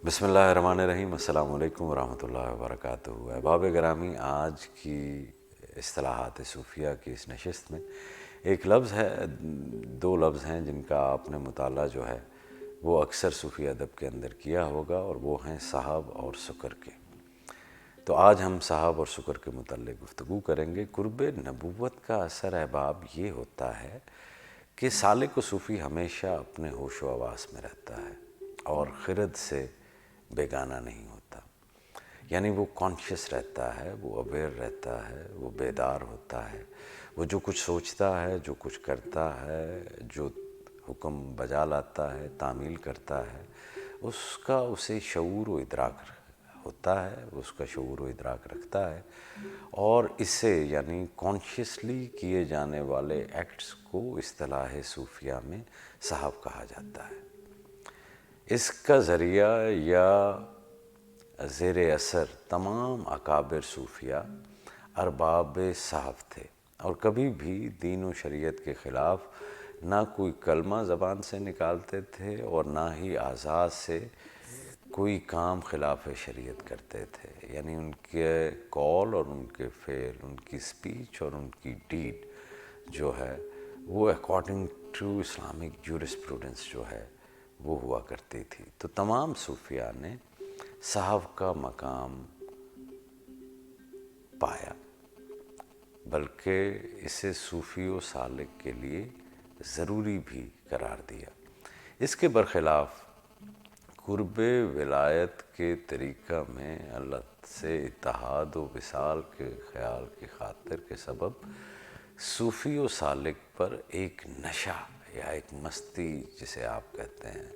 بسم اللہ الرحمن الرحیم۔ السلام علیکم ورحمۃ اللہ وبرکاتہ۔ احباب گرامی، آج کی اصطلاحات صوفیہ کی اس نشست میں ایک لفظ ہے، دو لفظ ہیں جن کا آپ نے مطالعہ جو ہے وہ اکثر صوفی ادب کے اندر کیا ہوگا، اور وہ ہیں صحاب اور سکر کے۔ تو آج ہم صحاب اور سکر کے متعلق گفتگو کریں گے۔ قرب نبوت کا اثر احباب یہ ہوتا ہے کہ سالک و صوفی ہمیشہ اپنے ہوش و حواس میں رہتا ہے اور خرد سے بیگانہ نہیں ہوتا، یعنی وہ کانشیس رہتا ہے، وہ اویئر رہتا ہے، وہ بیدار ہوتا ہے، وہ جو کچھ سوچتا ہے، جو کچھ کرتا ہے، جو حکم بجا لاتا ہے، تعمیل کرتا ہے، اسے شعور و ادراک ہوتا ہے، اس کا شعور و ادراک رکھتا ہے، اور اسے یعنی کانشیسلی کیے جانے والے ایکٹس کو اصطلاح صوفیہ میں صحاب کہا جاتا ہے۔ اس کا ذریعہ یا زیر اثر تمام اکابر صوفیہ ارباب صحف تھے، اور کبھی بھی دین و شریعت کے خلاف نہ کوئی کلمہ زبان سے نکالتے تھے اور نہ ہی اعضاء سے کوئی کام خلاف شریعت کرتے تھے، یعنی ان کے قول اور ان کے فعل، ان کی سپیچ اور ان کی ڈیڈ جو ہے وہ اکارڈنگ ٹو اسلامک جورسپروڈنس جو ہے وہ ہوا کرتی تھی۔ تو تمام صوفیہ نے صحاب کا مقام پایا، بلکہ اسے صوفی و سالک کے لیے ضروری بھی قرار دیا۔ اس کے برخلاف قرب ولایت کے طریقہ میں اللہ سے اتحاد و وصال کے خیال کی خاطر کے سبب صوفی و سالک پر ایک نشہ یا ایک مستی جسے آپ کہتے ہیں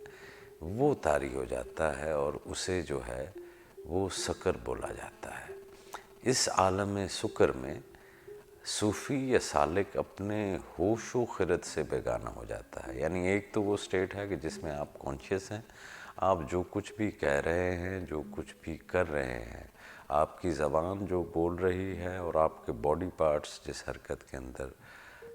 وہ طاری ہو جاتا ہے، اور اسے جو ہے وہ سکر بولا جاتا ہے۔ اس عالم سکر میں صوفی یا سالک اپنے ہوش و خرد سے بیگانہ ہو جاتا ہے، یعنی ایک تو وہ سٹیٹ ہے کہ جس میں آپ کانشیس ہیں، آپ جو کچھ بھی کہہ رہے ہیں، جو کچھ بھی کر رہے ہیں، آپ کی زبان جو بول رہی ہے اور آپ کے باڈی پارٹس جس حرکت کے اندر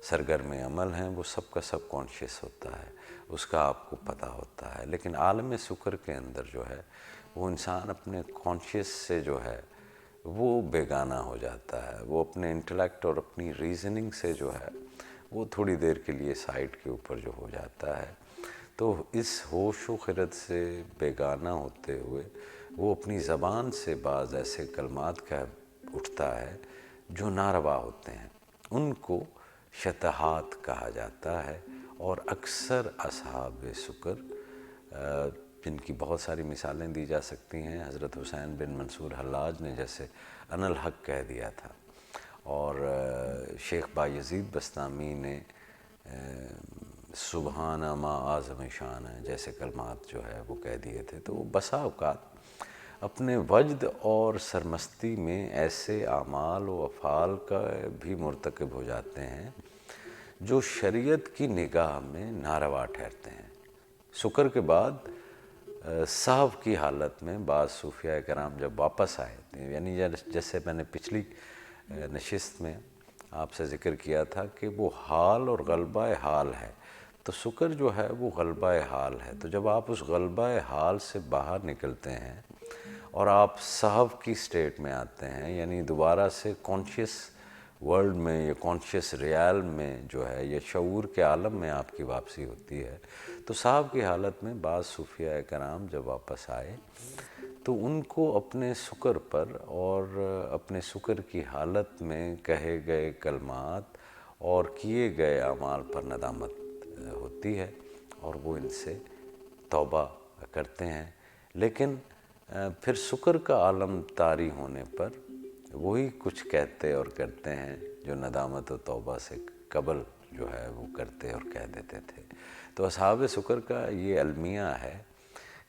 سرگرم عمل ہیں، وہ سب کا سب کانشیس ہوتا ہے، اس کا آپ کو پتہ ہوتا ہے۔ لیکن عالم سکر کے اندر جو ہے وہ انسان اپنے کانشیس سے جو ہے وہ بیگانہ ہو جاتا ہے، وہ اپنے انٹلیکٹ اور اپنی ریزننگ سے جو ہے وہ تھوڑی دیر کے لیے سائڈ کے اوپر جو ہو جاتا ہے۔ تو اس ہوش و خرد سے بیگانہ ہوتے ہوئے وہ اپنی زبان سے بعض ایسے کلمات کہہ اٹھتا ہے جو ناروا ہوتے ہیں، ان کو شتہات کہا جاتا ہے، اور اکثر اصحاب سکر جن کی بہت ساری مثالیں دی جا سکتی ہیں، حضرت حسین بن منصور حلاج نے جیسے انا الحق کہہ دیا تھا، اور شیخ بایزید بستامی نے سبحان ما اعظم شان جیسے کلمات جو ہے وہ کہہ دیے تھے۔ تو وہ بسا اوقات اپنے وجد اور سرمستی میں ایسے اعمال و افعال کا بھی مرتکب ہو جاتے ہیں جو شریعت کی نگاہ میں ناروا ٹھہرتے ہیں۔ سکر کے بعد صحف کی حالت میں بعض صوفیہ کرام جب واپس آئے تھے، یعنی جیسے میں نے پچھلی نشست میں آپ سے ذکر کیا تھا کہ وہ حال اور غلبہ حال ہے، تو سکر جو ہے وہ غلبہ حال ہے۔ تو جب آپ اس غلبہ حال سے باہر نکلتے ہیں اور آپ صحف کی سٹیٹ میں آتے ہیں، یعنی دوبارہ سے کانشیس ورلڈ میں یا کانشیس ریال میں جو ہے یا شعور کے عالم میں آپ کی واپسی ہوتی ہے، تو صحف کی حالت میں بعض صوفیہ کرام جب واپس آئے تو ان کو اپنے سکر پر اور اپنے سکر کی حالت میں کہے گئے کلمات اور کیے گئے اعمال پر ندامت ہوتی ہے، اور وہ ان سے توبہ کرتے ہیں۔ لیکن پھر سکر کا عالم طاری ہونے پر وہی کچھ کہتے اور کرتے ہیں جو ندامت و توبہ سے قبل جو ہے وہ کرتے اور کہہ دیتے تھے۔ تو اصحاب سکر کا یہ المیہ ہے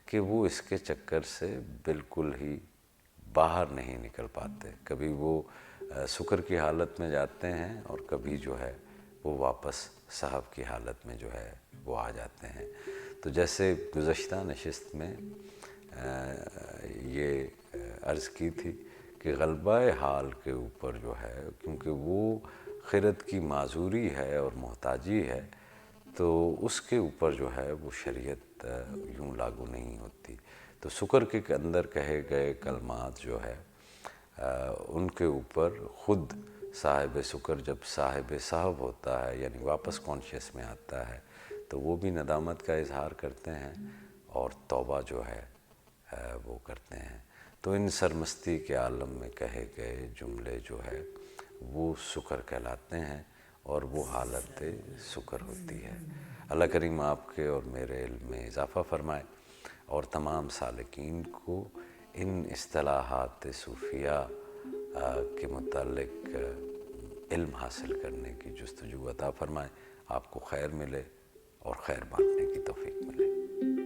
کہ وہ اس کے چکر سے بالکل ہی باہر نہیں نکل پاتے، کبھی وہ سکر کی حالت میں جاتے ہیں اور کبھی جو ہے وہ واپس صحف کی حالت میں جو ہے وہ آ جاتے ہیں۔ تو جیسے گزشتہ نشست میں یہ عرض کی تھی کہ غلبہ حال کے اوپر جو ہے، کیونکہ وہ خرد کی معذوری ہے اور محتاجی ہے، تو اس کے اوپر جو ہے وہ شریعت یوں لاگو نہیں ہوتی۔ تو شکر کے اندر کہے گئے کلمات جو ہے ان کے اوپر خود صاحب شکر جب صاحب صاحب ہوتا ہے، یعنی واپس کانشیس میں آتا ہے، تو وہ بھی ندامت کا اظہار کرتے ہیں اور توبہ جو ہے وہ کرتے ہیں۔ تو ان سرمستی کے عالم میں کہے گئے جملے جو ہے وہ شکر کہلاتے ہیں، اور وہ حالت شکر ہوتی ہے۔ اللہ کریم آپ کے اور میرے علم میں اضافہ فرمائے، اور تمام سالکین کو ان اصطلاحات صوفیہ کے متعلق علم حاصل کرنے کی جستجو عطا فرمائے، آپ کو خیر ملے اور خیر بانٹنے کی توفیق ملے۔